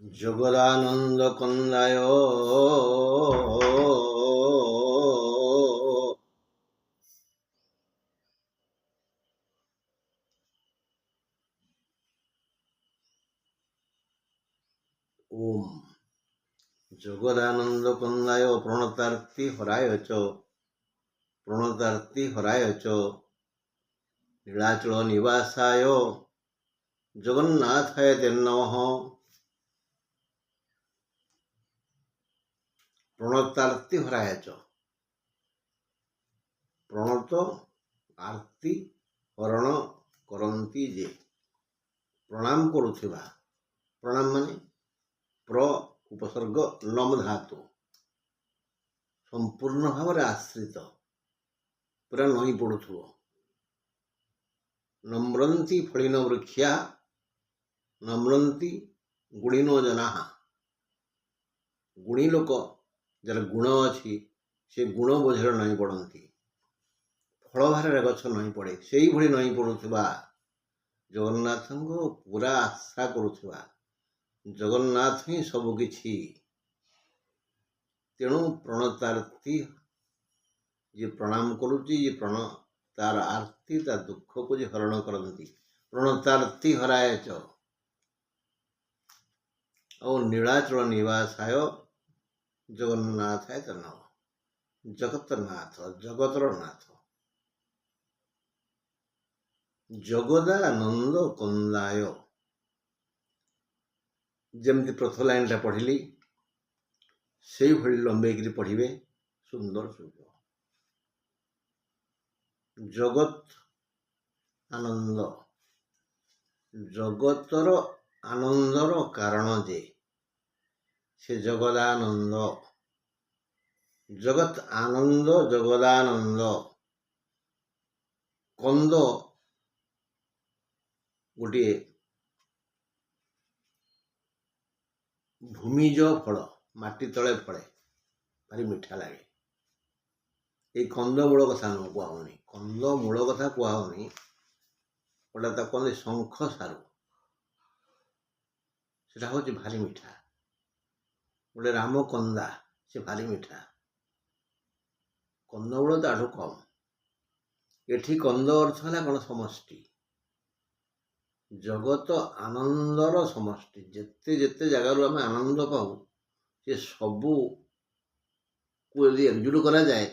ଜଗଦାନନ୍ଦ କନ୍ଦାୟ ଓମ୍ ଜଗଦାନନ୍ଦ କନ୍ଦାୟ প্রণতার্থী হরায় প্রণতার্থী হরায় নীলাচল নিবাসায় জগন্নাথায় তে নমঃ। প্রণতার্থী হরায় প্রণত আরতি হରଣ କରନ୍ତି ଯେ ପ୍ରଣାମ କରୁଥିବା। ପ୍ରଣାମ ମାନେ ପ୍ର ଉପସର୍ଗ ନମ ଧାତୁ ସମ୍ପୂର୍ଣ୍ଣ ଭାବରେ ଆଶ୍ରିତ, ପୁରା ନଇଁ ପଡ଼ୁଥିବ। ନମ୍ରନ୍ତି ଫଳିନ ବୃକ୍ଷା ନମ୍ରନ୍ତି ଗୁଣିନୋ ଜନାଃ। ଗୁଣୀ ଲୋକ ଯାର ଗୁଣ ଅଛି ସେ ଗୁଣ ବୋଝରେ ନଇଁ ପଡ଼ନ୍ତି। ଫଳ ଭାରରେ ଗଛ ନଇଁ ପଡ଼େ, ସେଇଭଳି ନଇଁ ପଡ଼ୁଥିବା ଜଗନ୍ନାଥଙ୍କ ପୁରା ଆଶା କରୁଥିବା। ଜଗନ୍ନାଥ ହିଁ ସବୁକିଛି। ତେଣୁ ପ୍ରଣତାର୍ଥୀ ଯିଏ ପ୍ରଣାମ କରୁଛି, ଯିଏ ତାର ଆର୍ତି, ତା ଦୁଃଖକୁ ଯେ ହରଣ କରନ୍ତି। ପ୍ରଣତାର୍ଥୀ ହରାୟ ଆଉ ନୀଳାଚଳ ନିବାସାୟ ଜଗନ୍ନାଥାୟ ତେ ନମଃ। ଜଗତନାଥ, ଜଗତର ନାଥ। ଜଗଦାନନ୍ଦ କନ୍ଦାୟ, ଯେମିତି ପ୍ରଥମ ଲାଇନଟା ପଢ଼ିଲି ସେଇଭଳି ଲମ୍ବେଇକିରି ପଢ଼ିବେ, ସୁନ୍ଦର ଶୁଭିବ। ଜଗତ ଆନନ୍ଦ, ଜଗତର ଆନନ୍ଦର କାରଣ ଯେ ସେ ଜଗଦାନନ୍ଦ। ଜଗତ ଆନନ୍ଦ, ଜଗଦାନନ୍ଦ। କନ୍ଦ ଗୋଟିଏ ଭୂମିଜ ଫଳ, ମାଟି ତଳେ ଫଳେ, ଭାରି ମିଠା ଲାଗେ। ଏଇ କନ୍ଦମୂଳ କଥା ନୁହଁ କୁହା ହଉନି, କନ୍ଦମୂଳ କଥା କୁହା ହଉନି। ଗୋଟା ତାକୁ କହନ୍ତି ଶଙ୍ଖ ସାରୁ, ସେଟା ହଉଛି ଭାରି ମିଠା। ଗୋଟେ ରାମକନ୍ଦା, ସେ ଭାରି ମିଠା। କନ୍ଦମୂଳ ତାଠୁ କମ୍। ଏଠି କନ୍ଦ ଅର୍ଥ ହେଲା କ'ଣ? ସମଷ୍ଟି। ଜଗତ ଆନନ୍ଦର ସମଷ୍ଟି। ଯେତେ ଯେତେ ଜାଗାରୁ ଆମେ ଆନନ୍ଦ ପାଉ, ସେ ସବୁକୁ ଯଦି ଏକଜୁଟ କରାଯାଏ,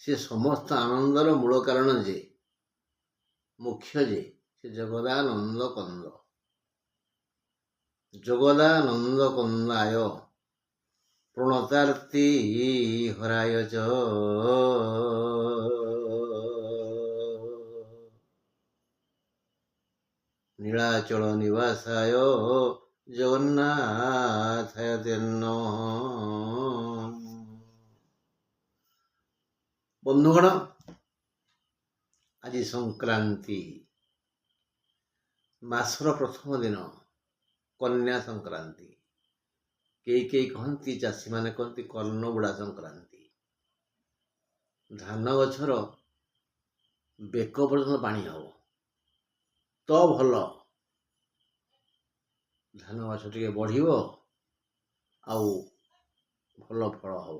ସେ ସମସ୍ତ ଆନନ୍ଦର ମୂଳ କାରଣ ଯେ, ମୁଖ୍ୟ ଯେ, ସେ ଜଗଦାନନ୍ଦ କନ୍ଦ। ଜଗଦାନନ୍ଦ କନ୍ଦାୟ প্রণতার্থী হরায় নীলাচল নিবাসায় জগন্নাথায় তে নমঃ। বন্ধুগণ, ଆଜି ସଂକ୍ରାନ୍ତି, ମାସର ପ୍ରଥମ ଦିନ, କନ୍ୟା ସଂକ୍ରାନ୍ତି। କେହି କହନ୍ତି, ଚାଷୀମାନେ କହନ୍ତି କର୍ଣ୍ଣବୁଡ଼ା ସଂକ୍ରାନ୍ତି। ଧାନ ଗଛର ବେକ ପର୍ଯ୍ୟନ୍ତ ପାଣି ହବ ତ ଭଲ, ଧାନ ଗଛ ଟିକେ ବଢ଼ିବ ଆଉ ଭଲ ଫଳ ହବ।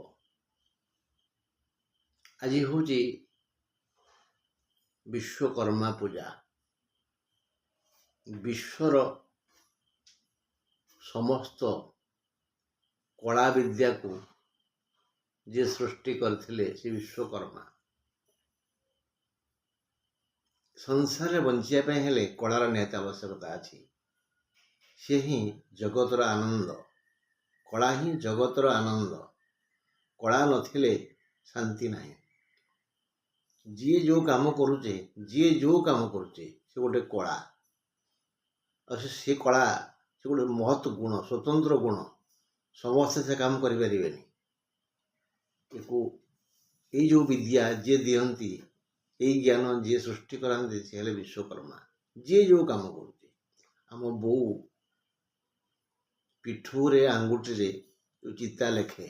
ଆଜି ହେଉଛି ବିଶ୍ୱକର୍ମା ପୂଜା। ବିଶ୍ୱର ସମସ୍ତ କଳା ବିଦ୍ୟାକୁ ଯିଏ ସୃଷ୍ଟି କରିଥିଲେ ସେ ବିଶ୍ୱକର୍ମା। ସଂସାରରେ ବଞ୍ଚିବା ପାଇଁ ହେଲେ କଳାର ନିହାତି ଆବଶ୍ୟକତା ଅଛି। ସେ ହିଁ ଜଗତର ଆନନ୍ଦ। କଳା ହିଁ ଜଗତର ଆନନ୍ଦ। କଳା ନଥିଲେ ଶାନ୍ତି ନାହିଁ। ଯିଏ ଯେଉଁ କାମ କରୁଛେ, ସେ ଗୋଟେ କଳା। ଆଉ ସେ କଳା, ସେ ଗୋଟେ ମହତ୍ ଗୁଣ, ସ୍ୱତନ୍ତ୍ର ଗୁଣ। ସମସ୍ତେ ସେ କାମ କରିପାରିବେନି। ଏଇ ଯେଉଁ ବିଦ୍ୟା ଯିଏ ଦିଅନ୍ତି, ଏଇ ଜ୍ଞାନ ଯିଏ ସୃଷ୍ଟି କରାନ୍ତି, ସେ ହେଲେ ବିଶ୍ୱକର୍ମା। ଯିଏ ଯେଉଁ କାମ କରୁଛି। ଆମ ବୋଉ ପିଠୁରେ ଆଙ୍ଗୁଠିରେ ଯେଉଁ ଚିତା ଲେଖେ,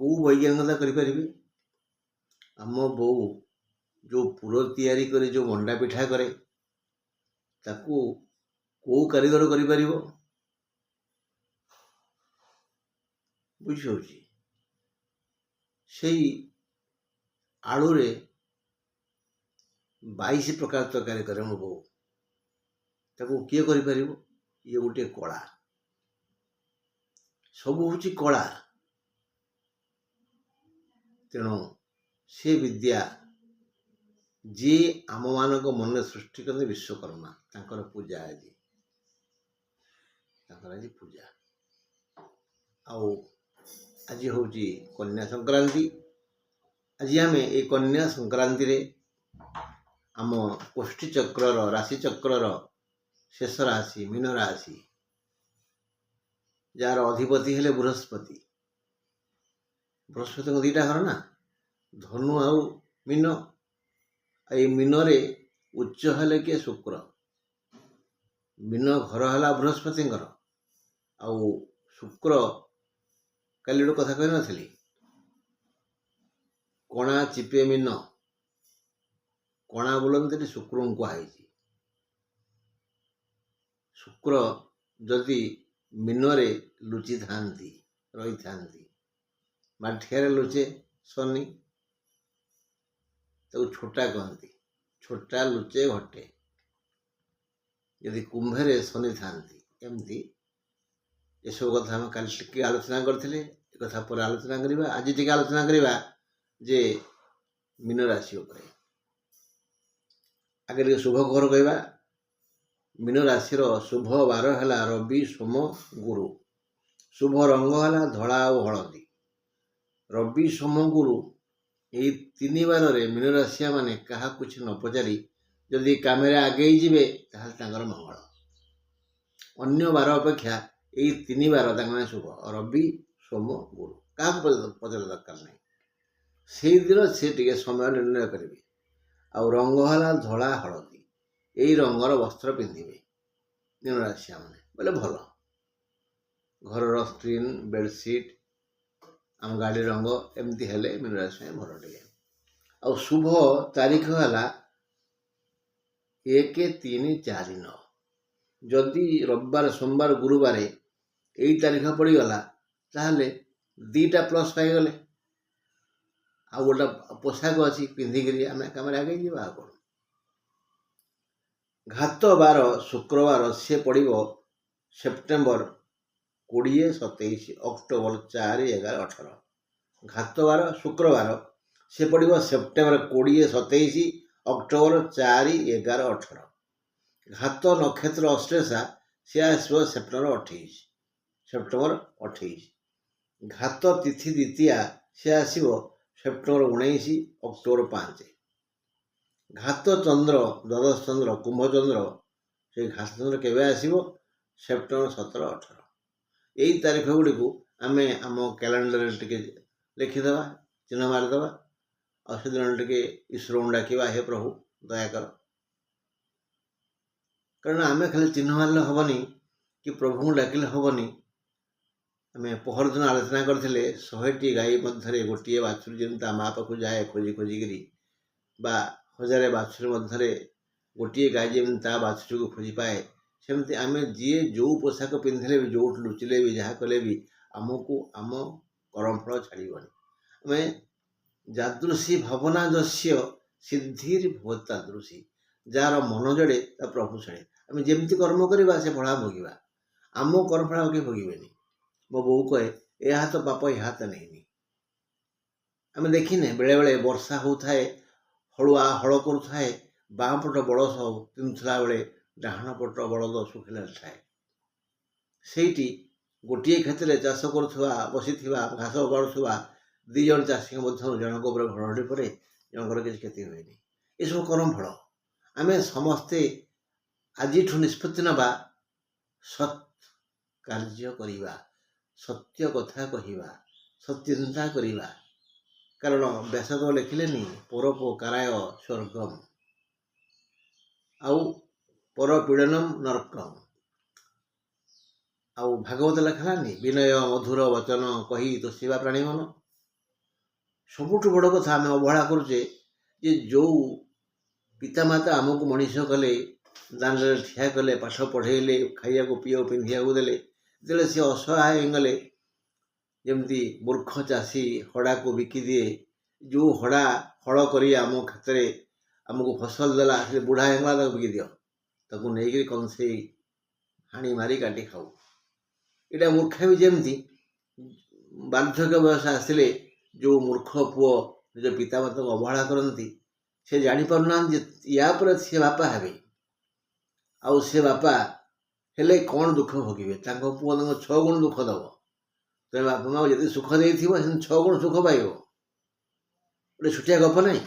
କୋଉ ବୈଜ୍ଞାନିକତା କରିପାରିବେ? ଆମ ବୋଉ ଯେଉଁ ପୁର ତିଆରି କରି ଯେଉଁ ମଣ୍ଡା ପିଠା କରେ, ତାକୁ କେଉଁ କାରିଗର କରିପାରିବ? ବୁଝିହେଉଛି? ସେଇ ଆଳୁରେ 22 ପ୍ରକାର ତରକାରୀ କରେ ମୋ ବୋଉ। ତାକୁ କିଏ କରିପାରିବ? ଇଏ ଗୋଟିଏ କଳା। ସବୁ ହେଉଛି କଳା। ତେଣୁ ସେ ବିଦ୍ୟା ଯିଏ ଆମମାନଙ୍କ ମନରେ ସୃଷ୍ଟି କରନ୍ତି ବିଶ୍ୱକର୍ମା, ତାଙ୍କର ପୂଜା ଆଜି। ତାଙ୍କର ଆଜି ପୂଜା। ଆଉ ଆଜି ହେଉଛି କନ୍ୟା ସଂକ୍ରାନ୍ତି। ଆଜି ଆମେ এই କନ୍ୟା ସଂକ୍ରାନ୍ତିରେ ଆମ କୋଷ୍ଠୀଚକ୍ରର ରାଶିଚକ୍ରର ଶେଷ ରାଶି ମୀନ ରାଶି, ଯାହାର ଅଧିପତି ହେଲେ ବୃହସ୍ପତି। ବୃହସ୍ପତିଙ୍କ ଦୁଇଟା ଘର ନା, ଧନୁ ଆଉ ମୀନ। ଏଇ ମୀନରେ ଉଚ୍ଚ ହେଲେ କିଏ? ଶୁକ୍ର। ମୀନ ଘର ହେଲା ବୃହସ୍ପତିଙ୍କର। ଆଉ ଶୁକ୍ର, କାଲି ଗୋଟେ କଥା କହିନଥିଲି, କଣା ଚିପେ ମୀନ। କଣା ବୋଲନ୍ତି ଶୁକ୍ରଙ୍କୁ କୁହାଯାଇଛି। ଶୁକ୍ର ଯଦି ମୀନରେ ଲୁଚିଥାନ୍ତି, ରହିଥାନ୍ତି, ମାଠିଆରେ ଲୁଚେ ଶନି, ତାକୁ ଛୋଟା କହନ୍ତି। ଛୋଟା ଲୁଚେ ଘଟେ। ଯଦି କୁମ୍ଭରେ ଶନି ଥାନ୍ତି, ଏମିତି ଏସବୁ କଥା ଆମେ କାଲି ଟିକେ ଆଲୋଚନା କରିଥିଲେ। ଏ କଥା ପରେ ଆଲୋଚନା କରିବା। ଆଜି ଟିକେ ଆଲୋଚନା କରିବା ଯେ ମୀନ ରାଶି ଉପରେ। ଆଗେ ଟିକେ ଶୁଭ ଖବର କହିବା। ମୀନ ରାଶିର ଶୁଭ ବାର ହେଲା ରବି, ସୋମ, ଗୁରୁ। ଶୁଭ ରଙ୍ଗ ହେଲା ଧଳା ଆଉ ହଳଦୀ। ରବି, ସୋମ, ଗୁରୁ, ଏହି 3 ବାରରେ ମୀନ ରାଶିଆ ମାନେ କାହାକୁ କିଛି ନ ପଚାରି ଯଦି କାମରେ ଆଗେଇ ଯିବେ ତାହେଲେ ତାଙ୍କର ମଙ୍ଗଳ। ଅନ୍ୟ ବାର ଅପେକ୍ଷା ଏହି 3 ବାର ତାଙ୍କ ମାନେ ଶୁଭ। ରବି, ସୋମ, ଗୁରୁ, କାହାକୁ ପଚାରିବା ଦରକାର ନାହିଁ। ସେଇଦିନ ସେ ଟିକେ ସମୟ ନିର୍ଣ୍ଣୟ କରିବେ। ଆଉ ରଙ୍ଗ ହେଲା ଧଳା, ହଳଦୀ। ଏଇ ରଙ୍ଗର ବସ୍ତ୍ର ପିନ୍ଧିବେ ମୀନ ରାଶିଆ ମାନେ, ବୋଲେ ଭଲ। ଘରର ସ୍କ୍ରିନ୍, ବେଡସିଟ୍, ଆମ ଗାଡ଼ି ରଙ୍ଗ ଏମିତି ହେଲେ ମୀନ ରାଶି ପାଇଁ ଭଲ ଟିକେ। ଆଉ ଶୁଭ ତାରିଖ ହେଲା 1, 3, 4, 9। ଯଦି ରବିବାର, ସୋମବାର, ଗୁରୁବାର ଏଇ ତାରିଖ ପଡ଼ିଗଲା ତାହେଲେ 2ଟା ପ୍ଲସ୍ ପାଇଗଲେ। ଆଉ ଗୋଟେ ପୋଷାକ ଅଛି, ପିନ୍ଧିକିରି ଆମେ କାମରେ ଆଗେଇ ଯିବା। ଆଉ କ'ଣ? ଘାତ ବାର ଶୁକ୍ରବାର, ସେ ପଡ଼ିବ ସେପ୍ଟେମ୍ବର 20, 27, ଅକ୍ଟୋବର 4, 11, 18। ଘାତ ବାର ଶୁକ୍ରବାର, ସେ ପଡ଼ିବ ସେପ୍ଟେମ୍ବର 20, 27, ଅକ୍ଟୋବର 4, 11, 18। ଘାତ ନକ୍ଷତ୍ର ଅଶ୍ଳେଷା, ସେ ଆସିବ ସେପ୍ଟେମ୍ବର 28। ଘାତ ତିଥି ଦ୍ୱିତୀୟା, ସେ ଆସିବ ସେପ୍ଟେମ୍ବର 19, ଅକ୍ଟୋବର 5। ଘାତ ଚନ୍ଦ୍ର ଦ୍ୱାଦଶ ଚନ୍ଦ୍ର କୁମ୍ଭ ଚନ୍ଦ୍ର, ସେଇ ଘାତ ଚନ୍ଦ୍ର କେବେ ଆସିବ? ସେପ୍ଟେମ୍ବର 17, 18। ଏଇ ତାରିଖ ଗୁଡ଼ିକୁ ଆମେ ଆମ କ୍ୟାଲେଣ୍ଡରରେ ଟିକେ ଲେଖିଦେବା, ଚିହ୍ନ ମାରିଦେବା। ଆଉ ସେଦିନ ଟିକେ ଈଶ୍ୱରଙ୍କୁ ଡାକିବା, ହେ ପ୍ରଭୁ ଦୟାକର। କାରଣ ଆମେ ଖାଲି ଚିହ୍ନ ମାରିଲେ ହେବନି, କି ପ୍ରଭୁଙ୍କୁ ଡାକିଲେ ହେବନି। ଆମେ ପହରଦିନ ଆଲୋଚନା କରିଥିଲେ 100ଟି ଗାଈ ମଧ୍ୟରେ ଗୋଟିଏ ବାଛୁରୀ ଯେମିତି ତା ମା ପାଖକୁ ଯାଏ ଖୋଜି ଖୋଜିକିରି, ବା 1000 ବାଛୁରୀ ମଧ୍ୟରେ ଗୋଟିଏ ଗାଈ ଯେମିତି ତା ବାଛୁରୀକୁ ଖୋଜି ପାଏ, ସେମିତି ଆମେ ଯିଏ ଯେଉଁ ପୋଷାକ ପିନ୍ଧିଲେ ବି, ଯେଉଁଠି ଲୁଚିଲେ ବି, ଯାହା କଲେ ବି ଆମକୁ ଆମ କର୍ମଫଳ ଛାଡ଼ିବନି। ଆମେ ଯାଦୃଶୀ ଭାବନା ଯସ୍ୟ ସିଦ୍ଧିର୍ ଭବତାଦୃଶୀ। ଯାହାର ମନ ଜଡ଼େ ତା ପ୍ରଭୁ ଛାଡ଼େ। ଆମେ ଯେମିତି କର୍ମ କରିବା ସେ ଫଳ ଭୋଗିବା। ଆମ କର୍ମଫଳ ଆଉ କେହି ଭୋଗିବେନି। ମୋ ବୋଉ କହେ, ଏ ହାତ ପାପ ଏ ହାତ ନେଇନି। ଆମେ ଦେଖିନେ ବେଳେବେଳେ ବର୍ଷା ହେଉଥାଏ, ହଳୁଆ ହଳ କରୁଥାଏ, ବାଁ ପଟ ବଳଦ ପିନ୍ଧୁଥିଲା ବେଳେ ଡାହାଣ ପଟ ବଳଦ ଶୁଖିଲା ଥାଏ। ସେଇଠି ଗୋଟିଏ କ୍ଷେତ୍ରରେ ଚାଷ କରୁଥିବା, ବସିଥିବା, ଘାସ ବାଡ଼ୁଥିବା 2 ଜଣ ଚାଷୀଙ୍କ ମଧ୍ୟରୁ ଜଣଙ୍କ ଉପରେ ଘଡ଼ଘଡ଼ି ପରେ ଜଣଙ୍କର କିଛି କ୍ଷତି ହୁଏନି। ଏସବୁ କର୍ମଫଳ। ଆମେ ସମସ୍ତେ ଆଜିଠୁ ନିଷ୍ପତ୍ତି ନେବା, ସତ୍ କାର୍ଯ୍ୟ କରିବା, ସତ୍ୟ କଥା କହିବା, ସତ୍ଚିନ୍ତା କରିବା। କାରଣ ବ୍ୟାସଦେବ ଲେଖିଲେନି, ପରୋପକାରାୟ ସ୍ୱର୍ଗମ୍ ଆଉ ପରପୀଡ଼ନମ୍ ନର୍କମ୍। ଆଉ ଭାଗବତ ଲେଖାନି, ବିନୟ ମଧୁର ବଚନ କହି ତୋଷିବା ପ୍ରାଣୀ ମନ। ସବୁଠୁ ବଡ଼ କଥା ଆମେ ଅବହେଳା କରୁଛେ ଯେ ଯେଉଁ ପିତାମାତା ଆମକୁ ମଣିଷ କଲେ, ଦାଣ୍ଡରେ ଠିଆ କଲେ, ପାଠ ପଢ଼େଇଲେ, ଖାଇବାକୁ ପିଇବାକୁ ପିନ୍ଧିବାକୁ ଦେଲେ। ଯେତେବେଳେ ସେ ଅସହାୟ ହେଇଗଲେ, ଯେମିତି ମୂର୍ଖ ଚାଷୀ ହଡ଼ାକୁ ବିକିଦିଏ, ଯେଉଁ ହଡ଼ା ହଳ କରି ଆମ କ୍ଷେତରେ ଆମକୁ ଫସଲ ଦେଲା, ସେ ବୁଢ଼ା ହେଇଗଲା, ତାକୁ ବିକିଦିଅ, ତାକୁ ନେଇକରି କଂସେଇ ହାଣି ମାରି କାଟି ଖାଉ। ଏଇଟା ମୂର୍ଖା ବି ଯେମିତି ବାର୍ଦ୍ଧକ୍ୟ ବୟସ ଆସିଲେ ଯେଉଁ ମୂର୍ଖ ପୁଅ ନିଜ ପିତାମାତାଙ୍କୁ ଅବହେଳା କରନ୍ତି, ସେ ଜାଣିପାରୁନାହାନ୍ତି ଯେ ୟା ପରେ ସେ ବାପା ହେବେ, ଆଉ ସେ ବାପା ହେଲେ କ'ଣ ଦୁଃଖ ଭୋଗିବେ। ତାଙ୍କ ପୁଅ ତାଙ୍କ 6 ଗୁଣ ଦୁଃଖ ଦେବ। ତେଣୁ ବାପା ମାଆକୁ ଯେତେ ସୁଖ ଦେଇଥିବ ସେମିତି 6 ଗୁଣ ସୁଖ ପାଇବ। ଗୋଟେ ଛୋଟିଆ ଗପ ନାହିଁ?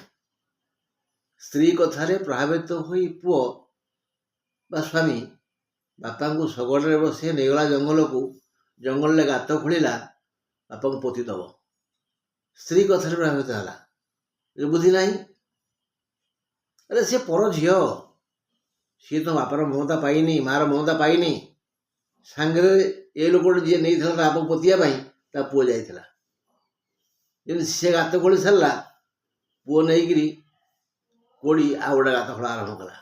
ସ୍ତ୍ରୀ କଥାରେ ପ୍ରଭାବିତ ହୋଇ ପୁଅ ବା ସ୍ୱାମୀ ବାପାଙ୍କୁ ଶଗଡ଼ରେ ବସେଇ ନେଇଗଲା ଜଙ୍ଗଲକୁ, ଜଙ୍ଗଲରେ ଗାତ ଖୋଳିଲା, ବାପାଙ୍କୁ ପୋତି ଦେବ। ସ୍ତ୍ରୀ କଥାରେ ପ୍ରଭାବିତ ହେଲା, ବୁଦ୍ଧି ନାହିଁ। ଆରେ ସେ ପର ଝିଅ, ସିଏ ତ ବାପାର ମମତା ପାଇନି, ମାଆର ମମତା ପାଇନି। ସାଙ୍ଗରେ ଏ ଲୋକଟି ଯିଏ ନେଇଥିଲା ତା ବାପାକୁ ପୋତିବା ପାଇଁ, ତା ପୁଅ ଯାଇଥିଲା। ଯେମିତି ସେ ଗାତ ଖୋଳି ସାରିଲା, ପୁଅ ନେଇକିରି କୋଡ଼ି ଆଉ ଗୋଟେ ଗାତ ଖୋଳା ଆରମ୍ଭ କଲା।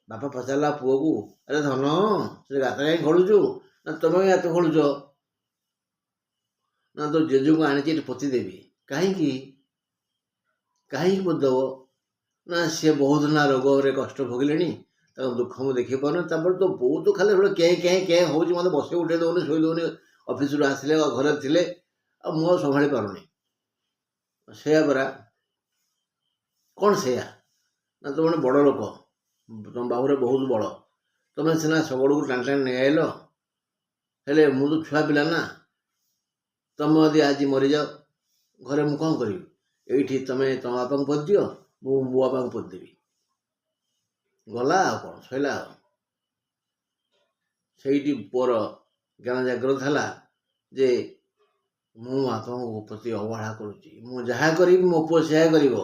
ବାପା ପଚାରିଲା ପୁଅକୁ, ଆରେ ଧନ, ସେ ଗାତ କାହିଁ ଖୋଳୁଛୁ? ନା ତମେ ଗାତ ଖୋଳୁଛ? ନା ତୋ ଜେଜୁଙ୍କୁ ଆଣିଛି ଏଠି ପୋତି ଦେବି। କାହିଁକି ପୋତିଦେବ? ନା ସିଏ ବହୁତ ନା ରୋଗରେ କଷ୍ଟ ଭୋଗିଲେଣି, ତାଙ୍କ ଦୁଃଖ ମୁଁ ଦେଖିପାରୁନି। ତାପରେ ତ ବହୁତ ଖାଲି କେଁ କେଁ କେଁ ହେଉଛି, ମୋତେ ବସେଇ ଉଠେଇ ଦେଉନି, ଶୋଇ ଦେଉନି। ଅଫିସରୁ ଆସିଲେ ଘରେ ଥିଲେ, ଆଉ ମୁଁ ଆଉ ସମ୍ଭାଳି ପାରୁନି। ସେଇଆ ପରା। କ'ଣ ସେଇଆ? ନା ତମେ ଗୋଟେ ବଡ଼ ଲୋକ, ତମ ବାହୁରେ ବହୁତ ବଡ଼, ତମେ ସିନା ଶଗଡ଼କୁ ଟାଣି ଟାଣି ନେଇ ଆଇଲ, ହେଲେ ମୁଁ ତ ଛୁଆ ପିଲା ନା। ତମେ ଯଦି ଆଜି ମରିଯାଅ, ଘରେ ମୁଁ କ'ଣ କରିବି? ଏଇଠି ତମେ ତମ ବାପାଙ୍କୁ ପୋତି ଦିଅ, ମୁଁ ମୋ ବାପାଙ୍କୁ ପୋତି ଦେବି। ଗଲା ଆଉ କ'ଣ, ସଇଲା ଆଉ। ସେଇଠି ପୁଅର ଜ୍ଞାନ ଜାଗ୍ରତ ହେଲା ଯେ ମୁଁ ବାପାଙ୍କ ପ୍ରତି ଅବହେଳା କରୁଛି। ମୁଁ ଯାହା କରିବି ମୋ ପୁଅ ସେୟା କରିବ।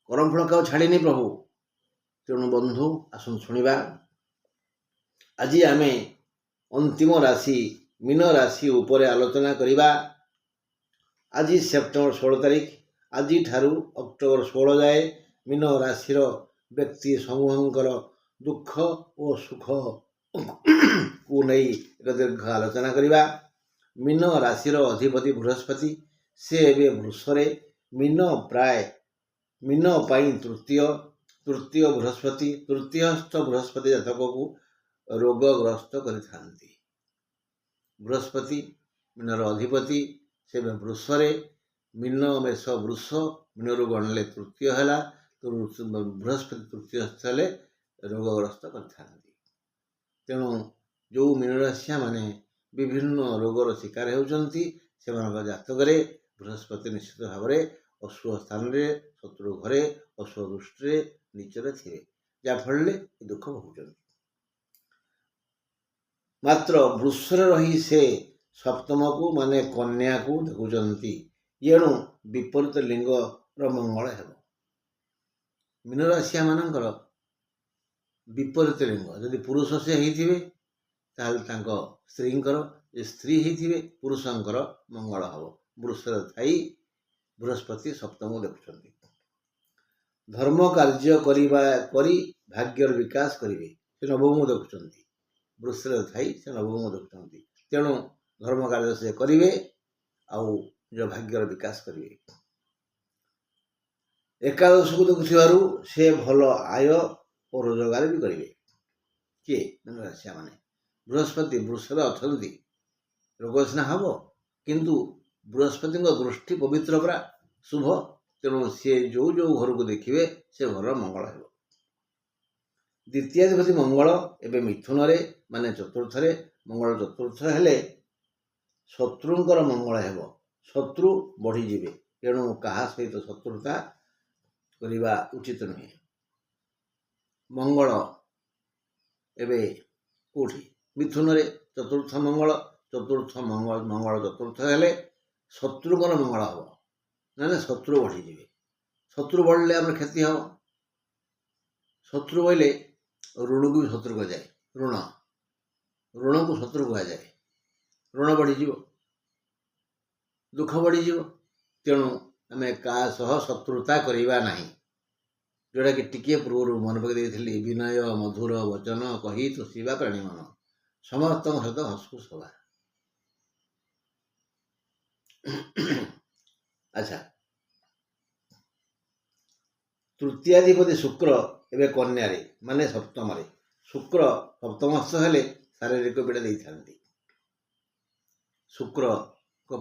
କର୍ମଫଳ କାଉ ଛାଡ଼ିନି ପ୍ରଭୁ। ତେଣୁ ବନ୍ଧୁ, ଆସନ୍ତୁ ଶୁଣିବା। ଆଜି ଆମେ ଅନ୍ତିମ ରାଶି ମୀନ ରାଶି ଉପରେ ଆଲୋଚନା କରିବା। ଆଜି ସେପ୍ଟେମ୍ବର 16 ତାରିଖ। ଆଜିଠାରୁ ଅକ୍ଟୋବର 16 ଯାଏ ମୀନ ରାଶିର ବ୍ୟକ୍ତି ସମୂହଙ୍କର ଦୁଃଖ ଓ ସୁଖକୁ ନେଇ ଏକ ଦୀର୍ଘ ଆଲୋଚନା କରିବା। ମୀନ ରାଶିର ଅଧିପତି ବୃହସ୍ପତି, ସେ ଏବେ ବୃଷରେ। ମୀନ ପାଇଁ ତୃତୀୟ ବୃହସ୍ପତି, ତୃତୀୟସ୍ଥ ବୃହସ୍ପତି ଜାତକକୁ ରୋଗଗ୍ରସ୍ତ କରିଥାନ୍ତି। ବୃହସ୍ପତି ମୀନର ଅଧିପତି, ସେ ବୃଷରେ। ମୀନ ମେଷ ବୃଷ, ମୀନରୁ ଗଣିଲେ ତୃତୀୟ ହେଲା। ବୃହସ୍ପତି ତୃତୀୟ ହେଲେ ରୋଗଗ୍ରସ୍ତ କରିଥାନ୍ତି। ତେଣୁ ଯେଉଁ ମୀନରାଶିଆ ମାନେ ବିଭିନ୍ନ ରୋଗର ଶିକାର ହେଉଛନ୍ତି, ସେମାନଙ୍କ ଜାତକରେ ବୃହସ୍ପତି ନିଶ୍ଚିତ ଭାବରେ ଅଶୁଭ ସ୍ଥାନରେ, ଶତ୍ରୁ ଘରେ, ଅଶୁଭ ଦୃଷ୍ଟିରେ, ନିଚରେ ଥିବେ, ଯାହାଫଳରେ ଦୁଃଖ ଭୋଗୁଛନ୍ତି। ମାତ୍ର ବୃଷରେ ରହି ସେ ସପ୍ତମକୁ ମାନେ କନ୍ୟାକୁ ଦେଖୁଛନ୍ତି, ଏଣୁ ବିପରୀତ ଲିଙ୍ଗର ମଙ୍ଗଳ ହେବ। ମୀନରାଶିଆ ମାନଙ୍କର ବିପରୀତ ଲିଙ୍ଗ ଯଦି ପୁରୁଷ ସେ ହେଇଥିବେ, ତାହେଲେ ତାଙ୍କ ସ୍ତ୍ରୀଙ୍କର, ଯେ ସ୍ତ୍ରୀ ହେଇଥିବେ ପୁରୁଷଙ୍କର ମଙ୍ଗଳ ହେବ। ବୃଷରେ ଥାଇ ବୃହସ୍ପତି ସପ୍ତମକୁ ଦେଖୁଛନ୍ତି। ଧର୍ମ କାର୍ଯ୍ୟ କରି ଭାଗ୍ୟର ବିକାଶ କରିବେ, ସେ ନବମକୁ ଦେଖୁଛନ୍ତି। ବୃଷରେ ଥାଇ ସେ ନବମକୁ ଦେଖୁଛନ୍ତି। ତେଣୁ ଧର୍ମ କାର୍ଯ୍ୟ ସେ କରିବେ, ଆଉ ନିଜ ଭାଗ୍ୟର ବିକାଶ କରିବେ। ଏକାଦଶକୁ ଦେଖୁଥିବାରୁ ସେ ଭଲ ଆୟ ଓ ରୋଜଗାର ବି କରିବେ। କିଏ? ମୀନରାଶିଆ ମାନେ। ବୃହସ୍ପତି ବୃଷରେ ଅଛନ୍ତି, ରୋଗ ସିନା ହେବ, କିନ୍ତୁ ବୃହସ୍ପତିଙ୍କ ଦୃଷ୍ଟି ପବିତ୍ର ପରା, ଶୁଭ। ତେଣୁ ସିଏ ଯେଉଁ ଘରକୁ ଦେଖିବେ ସେ ଘରର ମଙ୍ଗଳ ହେବ। ଦ୍ୱିତୀୟାଧିପତି ମଙ୍ଗଳ ଏବେ ମିଥୁନରେ, ମାନେ ଚତୁର୍ଥରେ। ମଙ୍ଗଳ ଚତୁର୍ଥ ହେଲେ ଶତ୍ରୁଙ୍କର ମଙ୍ଗଳ ହେବ, ଶତ୍ରୁ ବଢ଼ିଯିବେ। ତେଣୁ କାହା ସହିତ ଶତ୍ରୁତା କରିବା ଉଚିତ ନୁହେଁ। ମଙ୍ଗଳ ଏବେ କେଉଁଠି? ମିଥୁନରେ, ଚତୁର୍ଥ ମଙ୍ଗଳ। ମଙ୍ଗଳ ଚତୁର୍ଥ ହେଲେ ଶତ୍ରୁଙ୍କର ମଙ୍ଗଳ ହେବ, ନହେଲେ ଶତ୍ରୁ ବଢ଼ିଯିବେ। ଶତ୍ରୁ ବଢ଼ିଲେ ଆମର କ୍ଷତି ହେବ। ଶତ୍ରୁ ବୋଇଲେ ଋଣକୁ ବି ଶତ୍ରୁ କୁହାଯାଏ। ଋଣକୁ ଶତ୍ରୁ କୁହାଯାଏ। ଋଣ ବଢ଼ିଯିବ, ଦୁଃଖ ବଢ଼ିଯିବ। ତେଣୁ ଆମେ କାହା ସହ ଶତ୍ରୁତା କରିବା ନାହିଁ। जोटाकि टिके पूर्व मन पकई विनय मधुर वचन कही तो शिवा प्राणी मन समस्त सहित हसखुश हवा। अच्छा, तृतीयाधिपति शुक्र एवं कन्या माने सप्तम शुक्र सप्तमस्थ हेले शारीरिक पीड़ा दे था। शुक्र को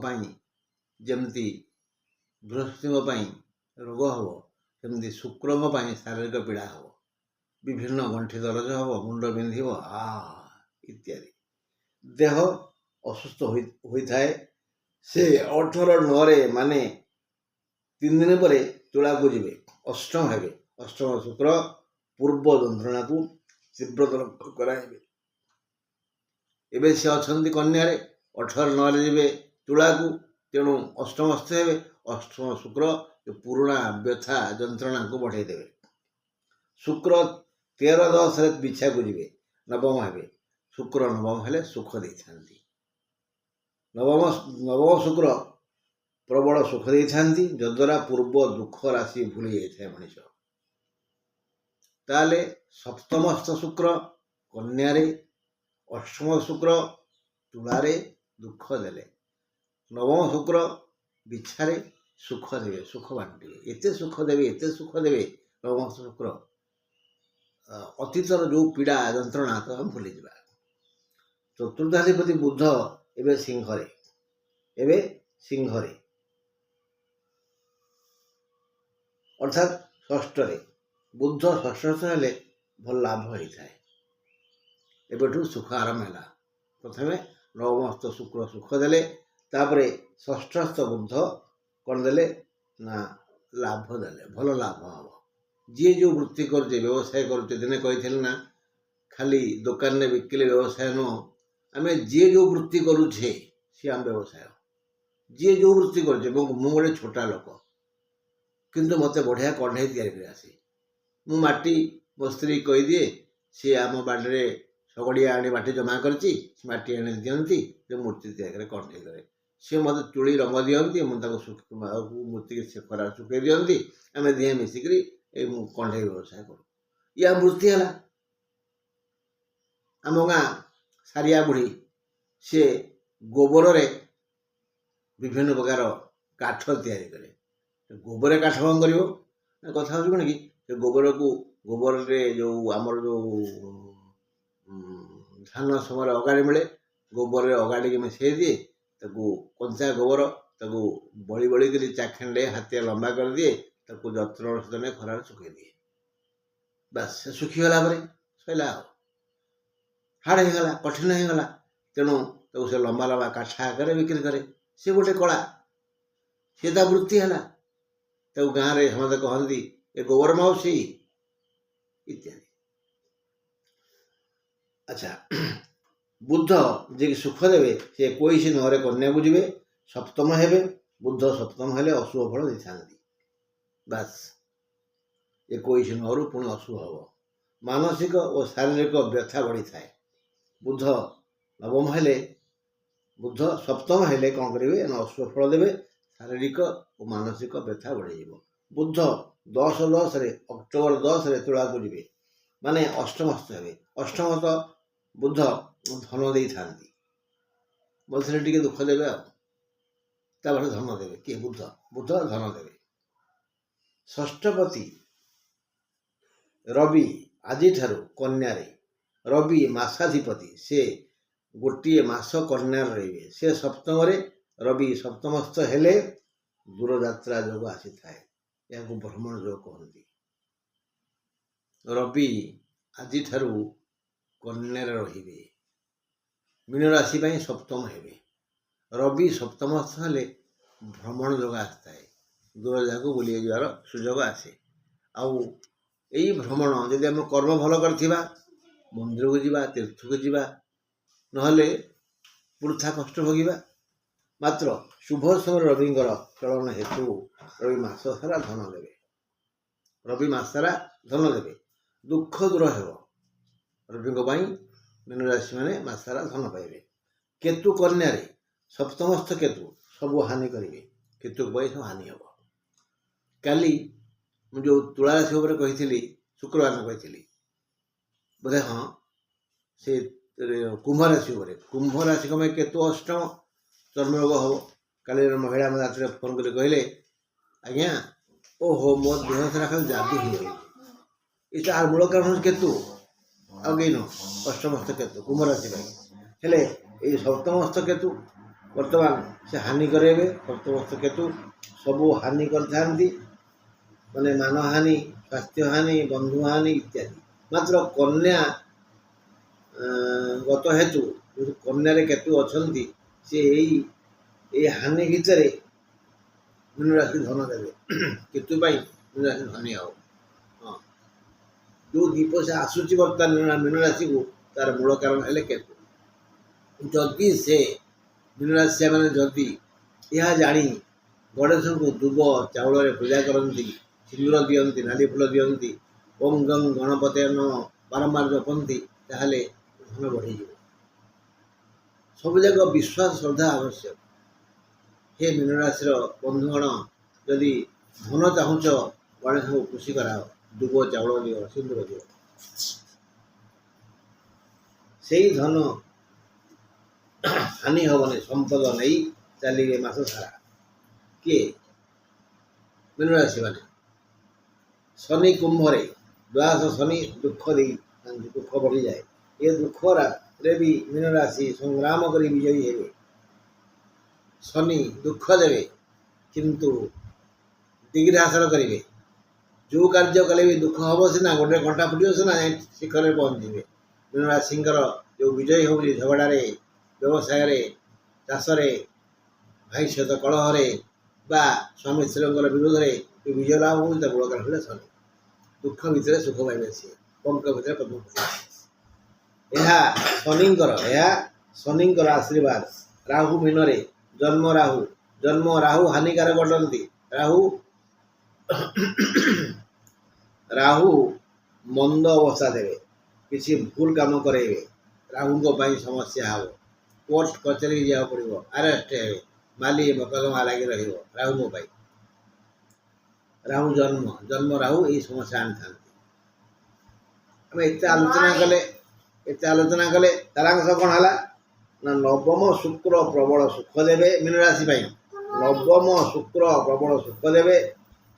जमती बृहस्पति रोग हम सेमती शुक्र शारीरिक पीड़ा हम विभिन्न गंठी दरज हम मुंड बिंध इत्यादि देह असुस्थ होता है। से 18/9 माने 3 दिन पर तुला को जीवे अष्टम हे। अष्टम शुक्र पूर्व जंत्रणा को तीव्रतर कराइबे। एबे से अछंती कन्या 18/9 जीवे तुला को तेणु अष्टमस्थ हे। अष्टम शुक्र पुराणा व्यथा जंत्रणा को बढ़ाई देवे। शुक्र 13/10 बिछा को जीवे नवम हे। शुक्र नवम हेले सुख दे थांती। नवम शुक्र प्रबल सुख दे थांती जद्वारा पूर्व दुख राशि भूली जाए मनीष। ताले सप्तमस्थ शुक्र कन्या अष्टम शुक्र तुलारे दुख देले नवम शुक्र बिछारे सुख देवे सुख बांटे एते सुख देवे नवम शुक्र अतीतर जो पीड़ा जंत्रणा तो हम भूली जा। चतुर्थाधिपति बुध एवं सिंहरे अर्थात षष्ठरे बुध षष्ठ हेले भल लाभ होता है। एबेठू सुख आरंभ है। प्रथम नवमस्थ शुक्र सुख देले तापरे षष्ठस्थ बुध कौन देले ना लाभ देले भल लाभ हम। जी जो वृत्ति करते व्यवसाय करते दिने कही ना खाली दुकान में बिकिले व्यवसाय नुह आम जी जो वृत्ति करुचे सी आम व्यवसाय। जी जो वृत्ति करे मुझे गोटे छोटा लोक किंतु मत बढ़िया कढ़ई तैयारी आसे मु माटी मो स्त्री कहीदिए सी आम बाड़े शगड़िया आनी माटी जमा करती माटी आनी दिखती जो मूर्ति तैयारी कढ़ई करे सी मत तुली रंग दिखती मुझे मूर्ति से खरा सुखे दिखती आम दिहे मिसिक कढ़ई व्यवसाय करूँ या वृत्ति है। आम गाँ सारिया बुढ़ी सी गोबर विभिन्न प्रकार काठ तैयारी करे। गोबर काठ कौन कर कथा कौन कि गोबर को गोबर जो आमर जो धान समय अगाड़ी मिले गोबर अगाड़ी के मिसई दिए कंचा गोबर बड़ी बड़ी कर चाखेंडे हाथिया लंबा कर दिए जत्न सहित खरार सुखे दिए बस से सुखीगला सैला हार्ड होगला कठिन होगला तेणु से लंबा लंबा काठ आकार बिक्री करे सी गोटे कला सी वृत्ति है। गाँव में समझे कहती ए गोबर मौसी इत्यादि। अच्छा, बुध जे सुख देवे से 21/9 कन्या बुझे सप्तम हे। बुध सप्तम हेले अशुभ फल दे था बस 21/9 पुणी अशुभ हम मानसिक और शारीरिक व्यथा बढ़ी थाए। बुध नवम हेले बुध सप्तम हेले कौन करेंगे ना अशुभ फल देवे शारीरिक और मानसिक व्यथा बढ़ी। बुध 10/10 अक्टोबर 10 तुला को जीवे माने अष्टमस्थ हे। अष्टमस्थ बुध धन दे था मझे टे दुख देवे धन देवे किए बुध बुध धन देवे। षष्ठपति रवि आज कन्या रवि मासाधिपति से गोटे मास कन्या रे से सप्तम रवि सप्तमस्थ हेले दूरयात्रा जोग आसी थाए या भ्रमण जो कहती। रवि आज कन्या रे मीन राशि सप्तम हे। रवि सप्तमस्थ हेले भ्रमण जोग आसता है दूर जगह बुली जावार सुजोग आसे। आउ यही भ्रमण जदि आम कर्म भल करथिबा मंदिर को जीवा तीर्थ को जीवा नहले वृथा कष्ट भोगिबा। मात्र शुभ समय रविंकर चलन हेतु रवि मास सारा धन देवे। रवि मास सारा धन देवे दुख दूर हो रवि मीन राशि मैंने मास सारा धन पाइबे। केतु कन्या सप्तमस्थ केतु सब हानि करेंगे केतु सब हानि हम। काली जो तुला राशि उपर कही शुक्रवार कही बोधे हाँ से कुंभ राशि कुंभ राशि को मैं केतु अष्टम चर्म रोग हम काली महिला मैं रात फोन कर कहले आज्ञा ओहो मो देह सारा खाली जादू हो तार मूल कारण केतु आगे न अष्टमस्थ केतु कुंभ राशि हेले ये सप्तमस्थ केतु वर्तमान से हानि करेबे सप्तमस्थ केतु सबू हानि कर माने मानहानि स्वास्थ्य हानि बंधु हानि इत्यादि मात्र कन्या गत हेतु कन्या केतु अच्छा सी ये हानि भितर मीन राशि धन देवे केतु मीन राशि धनी हो हाँ जो दीप से आसूची बर्तमान मीन राशि को तार मूल कारण है केतु जदि से मीन राशि मैंने जदि यह जानी गणेश को दुब चाउल पूजा करती सिंदूर दियंती नाली फूल दियंती ओम गंग गणपति बारंबार जपंती ताहले धन बढ़ी सब जाक विश्वास श्रद्धा आवश्यक हे मीन राशि बंधुगण जदि धन चाहूच गणेश को खुशी कराओ दुब चाउल दियो सिंदूर दियो से धन हानि हेनी संपद नहीं चलिए मस सारा किए मीन राशि मैंने शनि कुंभरे द्वादश शनि दुख दे दुख बढ़ी जाए ये दुख रे भी मीन राशि संग्राम कर विजयी हे शनि दुख देवे किंतु डिग्री हासिल करेंगे जो कार्य कले भी दुख हम सीना गोटे घंटा फुट सीना शिखर में पहुँचे मीन राशि जो विजयी हो झगड़े व्यवसाय चाष भाई सहित कलह स्वामी स्त्री विरोध में विजय लाभ हो मूल कारण शनि दुख भितर सुख पाइबे सी पंक भितर पद्म यह शनिंकर आशीर्वाद राहु मीन रे जन्म राहु हानिकारक अटंती राहु मंद अवस्था देवे किसी भूल काम करेबे राहु समस्या हो कोर्ट कचेरी जा पड़ो आरेस्ट हे माली मकदमा लगी राहु राहु जन्म राहु ये समस्या आनी था आम एत आलोचना कले तारांश कौन है ना नवम शुक्र प्रबल सुख देवे मीन राशि नवम शुक्र प्रबल सुख देवे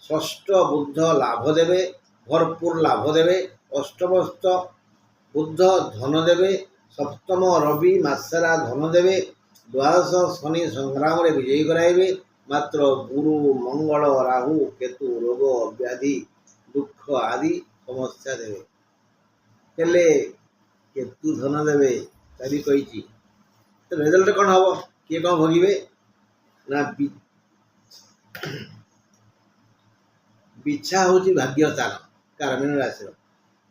षष्ठ बुद्ध लाभ देवे भरपूर लाभ देवे अष्टमस्थ बुद्ध धन देवे सप्तम रवि मासरा धन देवे द्वादश शनि संग्राम रे विजयी कराइबे मात्र गुरु मंगल राहु केतु रोग व्याधि दुख आदि समस्या देवे हेले केतु धन देवे कभी कही तो रिजल्ट कौन हम किए कौन भोगे ना बिछा हूँ भाग्यस्थान कार मीन राशि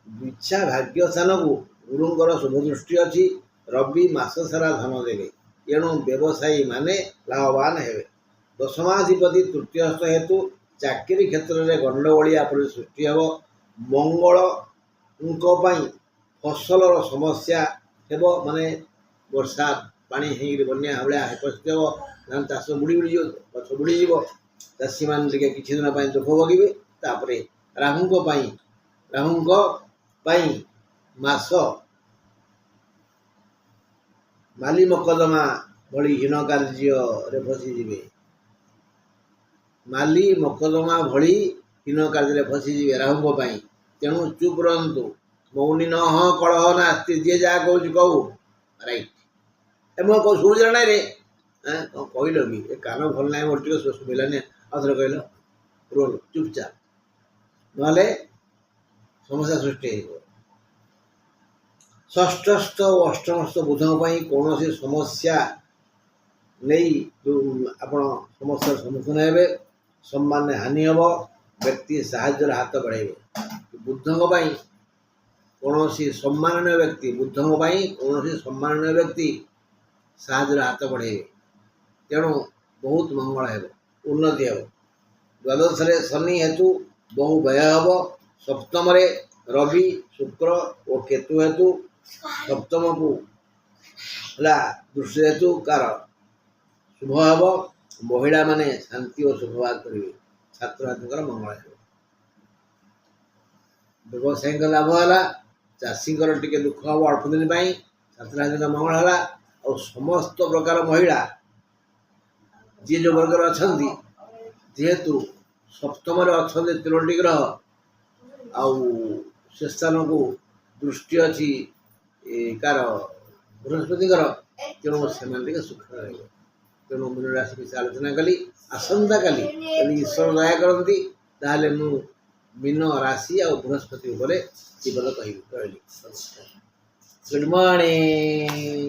बिछा भाग्यस्थान को गुरुंर शुभ दृष्टि अच्छी रवि मास सारा धन देवे एणु व्यवसायी माने लाभवान हे दशमाधिपति तृतीयस्थ हेतु चाकरी क्षेत्र में गंडगोलिया सृष्टि हे मंगल फसल समस्या हे माने वर्षा पानी बन्या भाया परिस्थिति हे धान चाष बुड़ी गछ बुड़ी चाषी मान किसी दिन दुख भोगे तापर राहु मास माली मकदमा भली हीन कार्य फसीजे माली मकदमा भली हीन कार्य फसीजे राहु तेणु चुप रहतु मौनी न हाँ कलह नास्ती जी जहाँ कह कहू राइट ए मो कौ शुभुज ना रे कहल कि ए कान भल ना मोर टे शुभिलानी आउे कहल रोल चुपचाप ना समस्या सृष्टि हो षष्ठस्थ और अष्टमस्थ बुधों कौन सी समस्या नहीं आप समस्या सम्मुखीन हे सम्मान हानि हम व्यक्ति साहाय्य हाथ बढ़ाइबे बुद्धों कौन सी सम्माननीय व्यक्ति बुद्धों कौन सी सम्माननीय व्यक्ति साहाय्य हाथ बढ़ाइबे तेणु बहुत मंगल हे उन्नति हे द्वादश शनि हेतु बहु व्यय हम सप्तम रवि शुक्र और केतु हेतु सप्तम को दृष्टि हेतु कार शुभ हम महिला माने शांति और सुखवाद करेंगे छात्र छात्री मंगल हे ବ୍ୟବସାୟୀଙ୍କ ଲାଭ ହେଲା, ଚାଷୀଙ୍କର ଟିକେ ଦୁଃଖ ହେବ ଅଳ୍ପ ଦିନ ପାଇଁ, ଛାତ୍ରଛାତ୍ରୀଙ୍କ ମଙ୍ଗଳ ହେଲା। ଆଉ ସମସ୍ତ ପ୍ରକାର ମହିଳା ଯିଏ ଯେଉଁ ବର୍ଗରେ ଅଛନ୍ତି, ଯେହେତୁ ସପ୍ତମରେ ଅଛନ୍ତି ତିନୋଟି ଗ୍ରହ, ଆଉ ସେ ସ୍ଥାନକୁ ଦୃଷ୍ଟି ଅଛି କାର ବୃହସ୍ପତିଙ୍କର, ତେଣୁ ସେମାନେ ଟିକେ ସୁଖରେ ରହିବେ। ତେଣୁ ମୀନ ରାଶି ବିଷୟରେ ଆଲୋଚନା କଲି। ଆସନ୍ତାକାଲି ଯଦି ଈଶ୍ୱର ଦୟା କରନ୍ତି ତାହେଲେ ମୁଁ ମୀନ ରାଶି ଆଉ ବୃହସ୍ପତି ଉପରେ ଜୀବନ କହିବି। ରହିଲି। Good morning.